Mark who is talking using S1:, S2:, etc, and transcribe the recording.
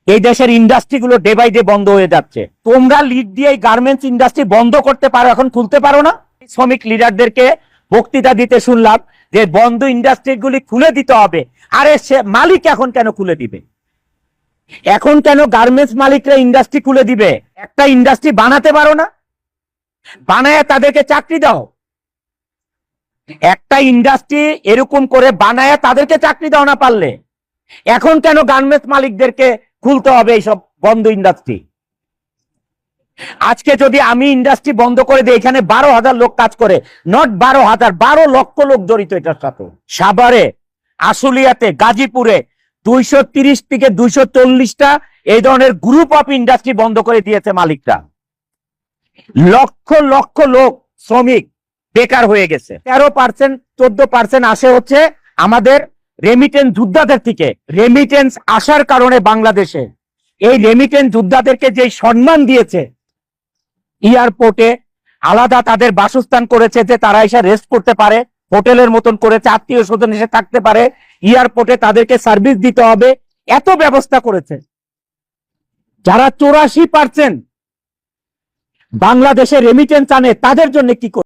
S1: এই দেশের ইন্ডাস্ট্রি গুলো ডে বাই ডে বন্ধ হয়ে যাচ্ছে। তোমরা লিড দিয়ে এই গার্মেন্টস ইন্ডাস্ট্রি বন্ধ করতে পারো, এখন খুলতে পারো না? শ্রমিক লিডারদেরকে বক্তৃতা দিতে শুনলাম যে বন্ধ ইন্ডাস্ট্রি গুলি খুলে দিতে হবে। আরে সে মালিক এখন কেন খুলে দিবে? এখন কেন গার্মেন্টস মালিকরা ইন্ডাস্ট্রি খুলে দিবে? একটা ইন্ডাস্ট্রি বানাতে পারো না? বানায় তাদেরকে চাকরি দাও। একটা ইন্ডাস্ট্রি এরকম করে বানায় তাদেরকে চাকরি দাও না পারলে। এখন কেন গার্মেন্টস মালিকদেরকে খুলতে হবে এইসব বন্ধ ইন্ডাস্ট্রি? আজকে যদি আমি ইন্ডাস্ট্রি বন্ধ করে দিই, এখানে 12,000 লোক কাজ করে, নট 12,000, 12 লক্ষ লোক জড়িত এটার সাথে। সাভারে, আশুলিয়াতে, গাজীপুরে 230 থেকে 240টা এই ধরনের গ্রুপ অফ ইন্ডাস্ট্রি বন্ধ করে দিয়েছে মালিকরা। লক্ষ লক্ষ লোক শ্রমিক বেকার হয়ে গেছে। 13%, 14% আসে হচ্ছে আমাদের রেমিটেন্স যোদ্ধাদের থেকে। রেমিটেন্স আসার কারণে বাংলাদেশে এই রেমিটেন্স যোদ্ধাদেরকে যে সম্মান দিয়েছে, এয়ারপোর্টে আলাদা তাদের বাসস্থান করেছে যে তারা এসে রেস্ট করতে পারে, হোটেলের মতন করেছে, আত্মীয় স্বজন এসে থাকতে পারে, এয়ারপোর্টে তাদেরকে সার্ভিস দিতে হবে, এত ব্যবস্থা করেছে। যারা 84% বাংলাদেশে রেমিটেন্স আনে তাদের জন্য কি করে?